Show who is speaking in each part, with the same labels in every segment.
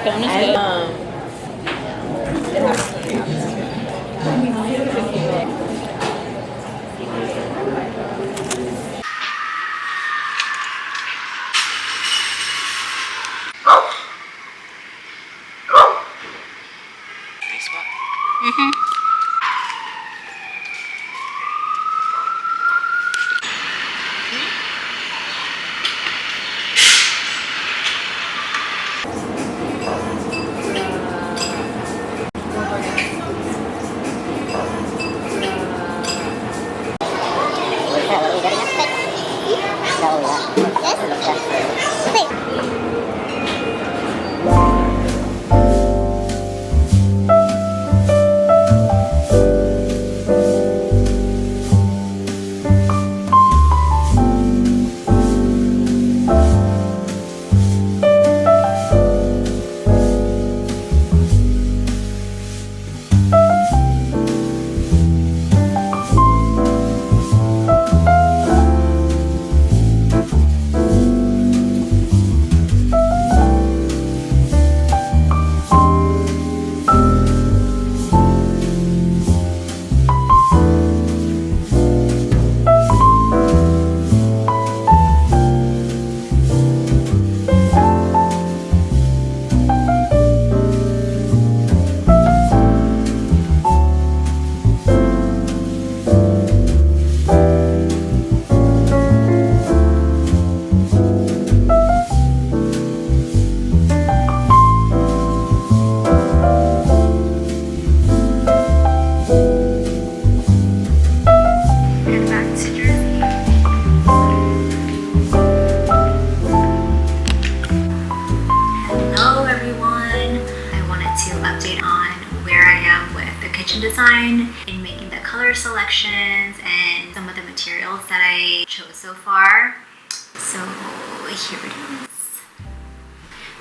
Speaker 1: cone is good.
Speaker 2: Design in making the color selections and some of the materials that I chose so far. So here it is.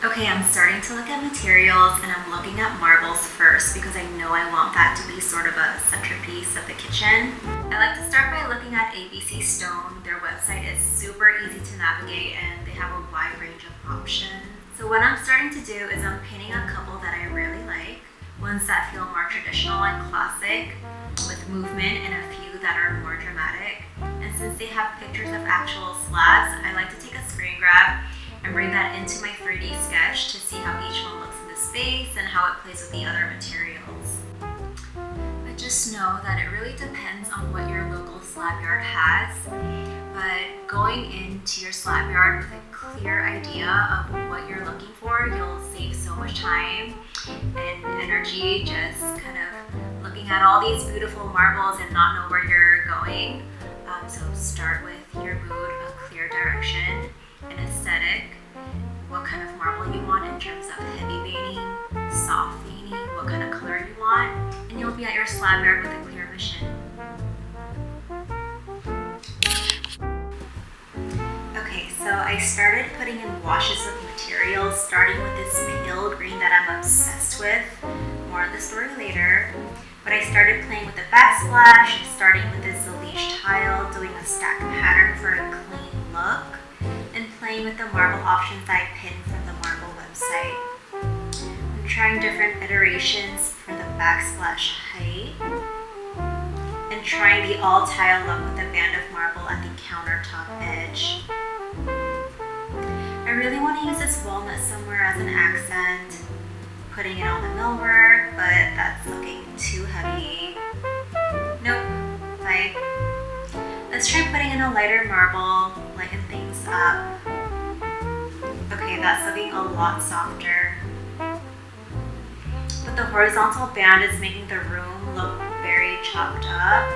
Speaker 2: Okay, I'm starting to look at materials and I'm looking at marbles first because I know I want that to be sort of a centerpiece of the kitchen. I like to start by looking at ABC Stone. Their website is super easy to navigate and they have a wide range of options. So what I'm starting to do is I'm painting a couple that I really like. Ones that feel more traditional and classic with movement and a few that are more dramatic. And since they have pictures of actual slabs, I like to take a screen grab and bring that into my 3D sketch to see how each one looks in the space and how it plays with the other materials. But just know that it really depends on what your local slab yard has. But going into your slab yard with a clear idea of what you're looking for, you'll save so much time and energy just kind of looking at all these beautiful marbles and not know where you're going. So start with your mood, a clear direction, an aesthetic, what kind of marble you want in terms of heavy veining, soft veining, what kind of color you want, and you'll be at your slab yard with a clear mission. Okay, so I started putting in washes of materials, starting with this pale green that I'm obsessed with. More on the story later. But I started playing with the backsplash, starting with this Zaliche tile, doing a stack pattern for a clean look, and playing with the marble options I pinned from the marble website. I'm trying different iterations for the backsplash height, and trying the all tile look with a band of marble at the countertop edge. I really want to use this walnut somewhere as an accent, putting it on the millwork, but that's looking too heavy. Nope, bye. Let's try putting in a lighter marble, lighten things up. Okay, that's looking a lot softer. But the horizontal band is making the room look very chopped up.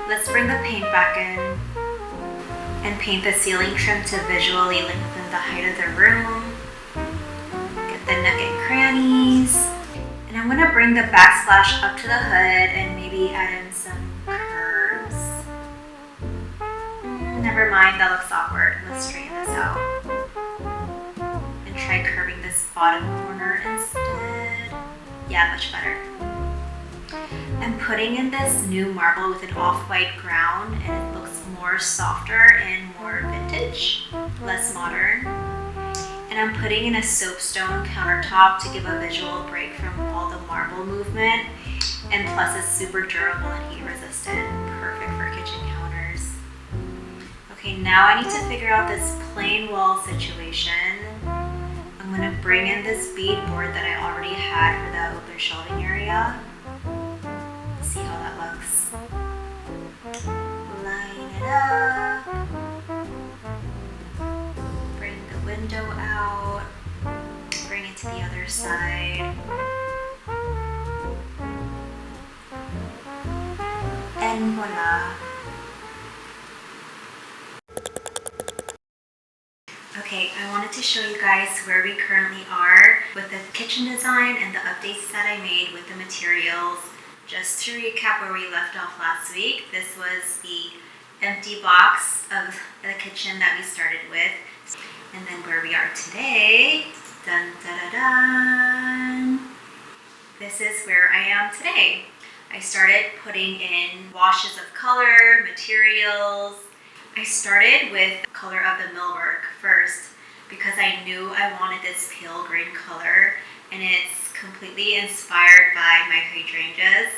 Speaker 2: Let's bring the paint back in and paint the ceiling trim to visually lengthen the height of the room. Get the nook and crannies. And I'm gonna bring the backsplash up to the hood and maybe add in some curves. Never mind, that looks awkward. Let's straighten this out. And try curving this bottom corner instead. Yeah, much better. I'm putting in this new marble with an off-white ground and it looks more softer and more vintage, less modern. And I'm putting in a soapstone countertop to give a visual break from all the marble movement. And plus it's super durable and heat resistant, perfect for kitchen counters. Okay, now I need to figure out this plain wall situation. I'm gonna bring in this beadboard that I already had for the open shelving area. Let's see how that looks. Line it up. Bring the window out. Bring it to the other side. And voila. Okay, I wanted to show you guys where we currently are with the kitchen design and the updates that I made with the materials. Just to recap where we left off last week, this was the empty box of the kitchen that we started with. And then where we are today, dun da da dun. This is where I am today. I started putting in washes of color, materials. I started with the color of the millwork first because I knew I wanted this pale green color, and it's completely inspired by my hydrangeas.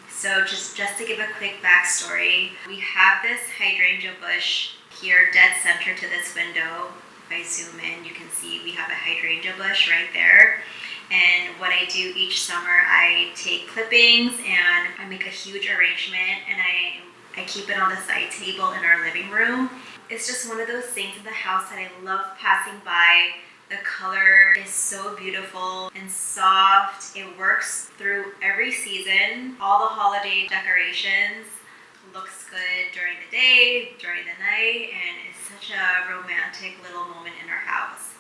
Speaker 2: So just to give a quick backstory, we have this hydrangea bush here dead center to this window. If I zoom in, you can see we have a hydrangea bush right there. And what I do each summer, I take clippings and I make a huge arrangement, and I keep it on the side table in our living room. It's just one of those things in the house that I love passing by. The color is so beautiful and soft. It works through every season. All the holiday decorations looks good during the day, during the night, and it's such a romantic little moment in our house.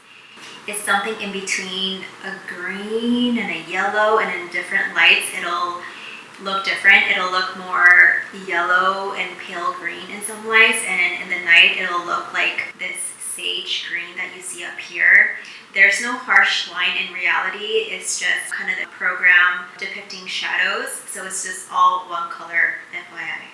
Speaker 2: It's something in between a green and a yellow, and in different lights it'll look different. It'll look more yellow and pale green in some lights, and in the night it'll look like this sage green that you see up here. There's no harsh line in reality. It's just kind of the program depicting shadows, so it's just all one color, FYI.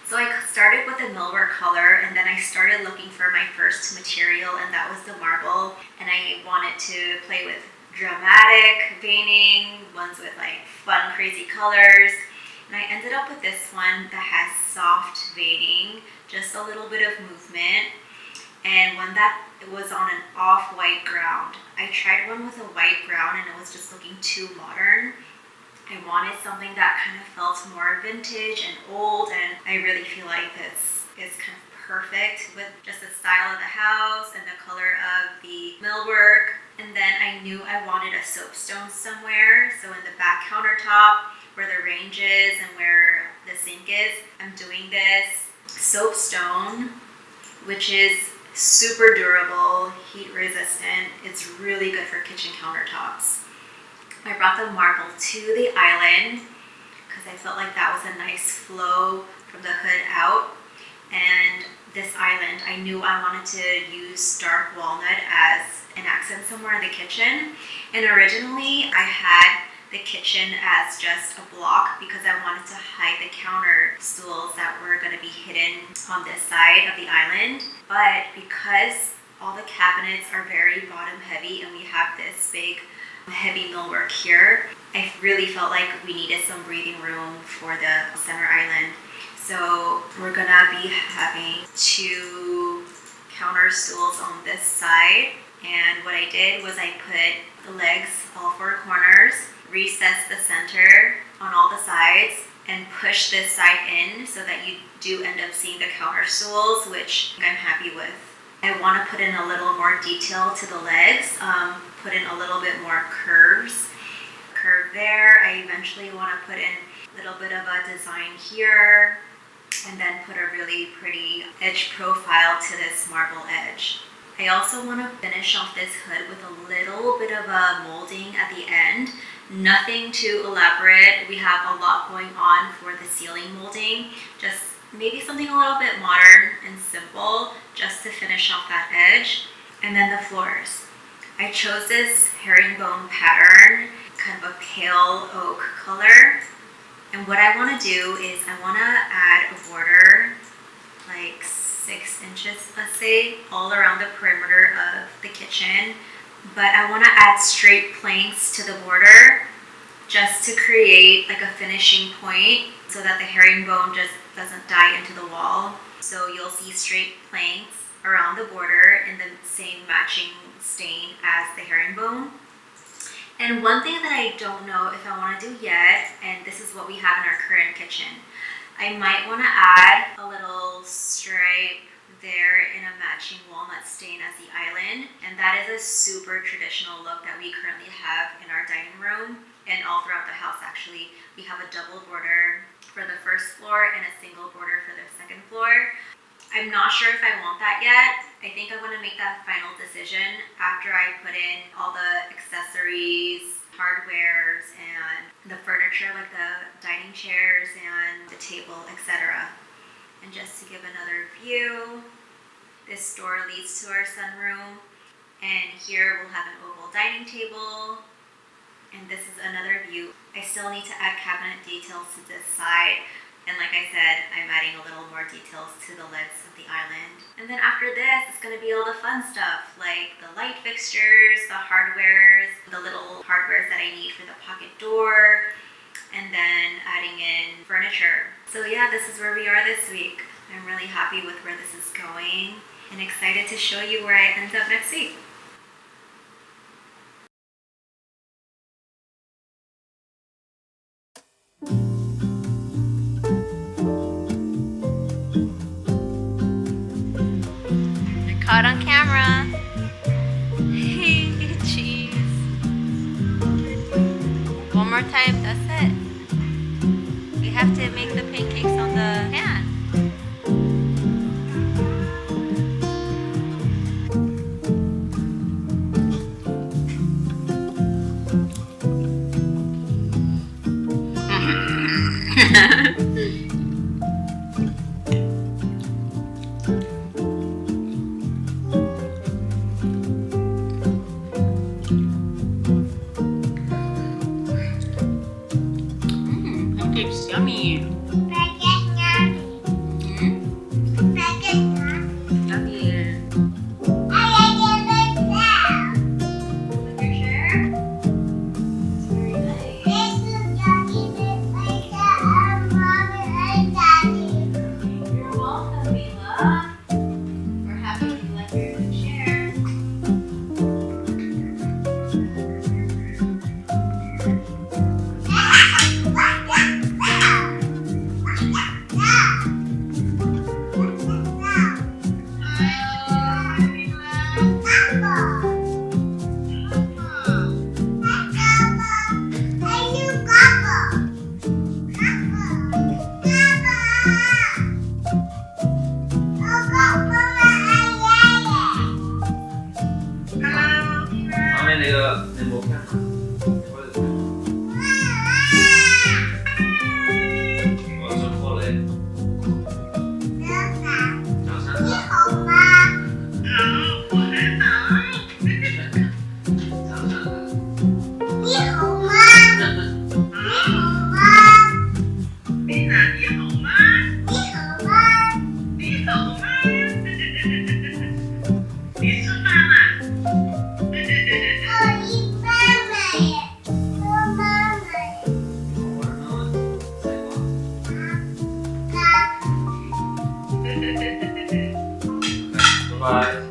Speaker 2: So I started with the millwork color, and then I started looking for my first material, and that was the marble. And I wanted to play with dramatic veining, ones with like fun, crazy colors. And I ended up with this one that has soft veining, just a little bit of movement, and one that was on an off-white ground. I tried one with a white ground, and it was just looking too modern. I wanted something that kind of felt more vintage and old, and I really feel like this is kind of perfect with just the style of the house and the color of the millwork. And then I knew I wanted a soapstone somewhere, so in the back countertop where the range is and where the sink is, I'm doing this soapstone, which is super durable, heat resistant. It's really good for kitchen countertops. I brought the marble to the island because I felt like that was a nice flow from the hood out. And this island, I knew I wanted to use dark walnut as an accent somewhere in the kitchen. And originally I had the kitchen as just a block because I wanted to hide the counter stools that were going to be hidden on this side of the island. But because all the cabinets are very bottom heavy and we have this big heavy millwork here, I really felt like we needed some breathing room for the center island. So we're gonna be having 2 counter stools on this side. And what I did was I put the legs all 4 corners, recessed the center on all the sides, and push this side in so that you do end up seeing the counter stools, which I'm happy with. I want to put in a little more detail to the legs, put in a little bit more curve there. I eventually want to put in a little bit of a design here, and then put a really pretty edge profile to this marble edge. I also want to finish off this hood with a little bit of a molding at the end. Nothing too elaborate. We have a lot going on for the ceiling molding. Just maybe something a little bit modern and simple just to finish off that edge. And then the floors. I chose this herringbone pattern, kind of a pale oak color. And what I want to do is I want to add a border like 6 inches, let's say, all around the perimeter of the kitchen. But I want to add straight planks to the border just to create like a finishing point so that the herringbone just doesn't die into the wall. So you'll see straight planks around the border in the same matching stain as the herringbone. And one thing that I don't know if I want to do yet, and this is what we have in our current kitchen, I might want to add a little stripe there in a matching walnut stain as the island. And that is a super traditional look that we currently have in our dining room and all throughout the house actually. We have a double border for the first floor and a single border for the second floor. I'm not sure if I want that yet. I think I want to make that final decision after I put in all the accessories, hardwares, and the furniture like the dining chairs and the table, etc. And just to give another view, this door leads to our sunroom, and here we'll have an oval dining table, and this is another view. I still need to add cabinet details to this side, and like I said, I'm adding a little more details to the lids of the island. And then after this, it's going to be all the fun stuff, like the light fixtures, the hardwares, the little hardwares that I need for the pocket door, and then adding in furniture. So yeah, this is where we are this week. I'm really happy with where this is going and excited to show you where I end up next week. You're caught on camera. Jeez. One more time, that's it. We have to make the pancakes on the pan.
Speaker 1: Pancakes yummy.
Speaker 2: You're welcome, Mila. We're happy you like your new chair.
Speaker 1: Bye.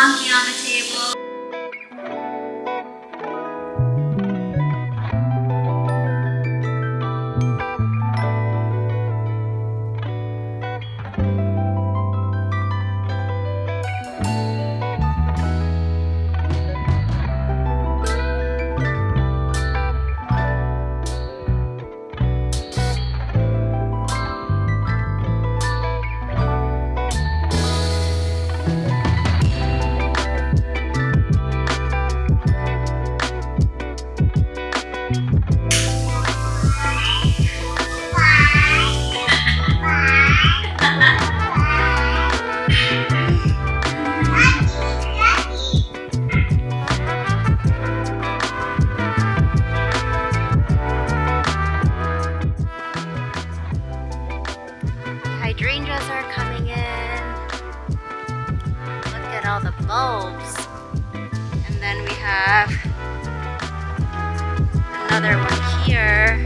Speaker 2: monkey on the table. Hydrangeas are coming in. Look at all the bulbs. And then we have another one here.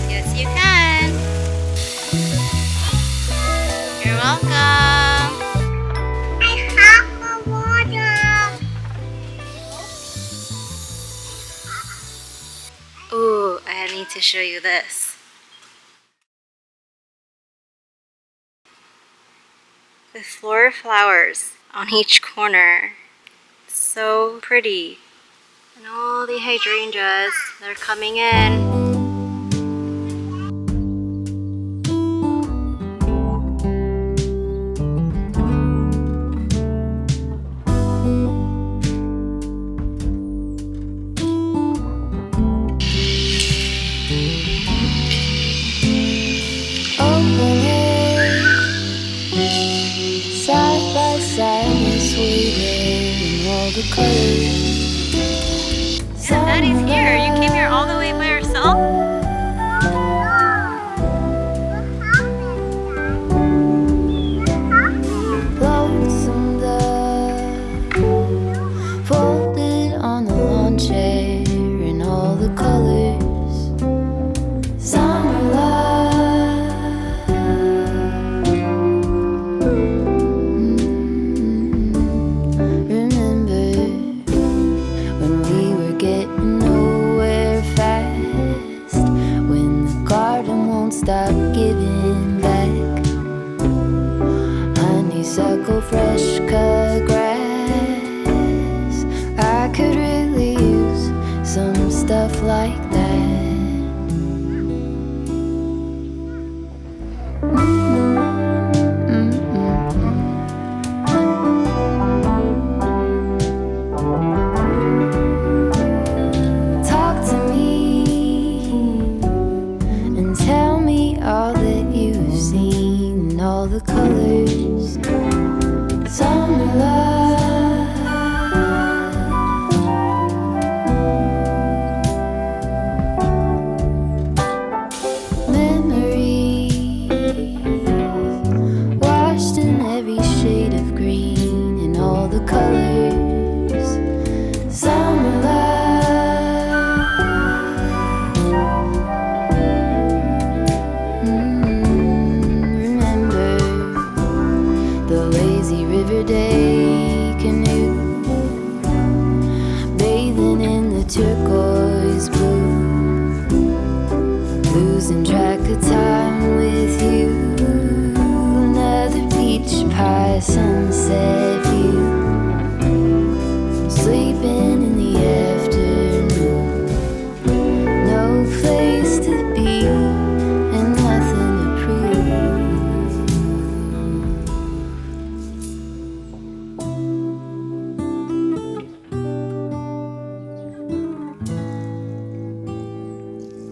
Speaker 2: Yes, you can. You're welcome. I have a water. Ooh, I need to show you this. The floor flowers on each corner. So pretty. And all the hydrangeas, they're coming in.
Speaker 3: Side by side, Miss Wheeler, all the colors.
Speaker 2: Yeah, Daddy's here. You came here all the way by yourself?
Speaker 3: Lonesome dove, folded on the lawn chair in all the colors. Summer love. Remember when we were getting nowhere fast, when the garden won't stop giving back. Honeysuckle, fresh cut grass. I could really use some stuff like that. Talk to me and tell me all that you've seen, all the colors. Summer love. Memories washed in every shade of green and all the colors. Summer love. Remember the lazy river day canoe, bathing in the turquoise blue, losing track of time with you. Another peach pie sunset view, sleeping in the afternoon. No place to be and nothing to prove.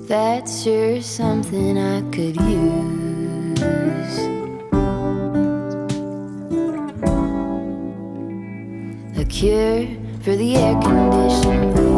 Speaker 3: That's sure something I could use. cure for the air conditioning.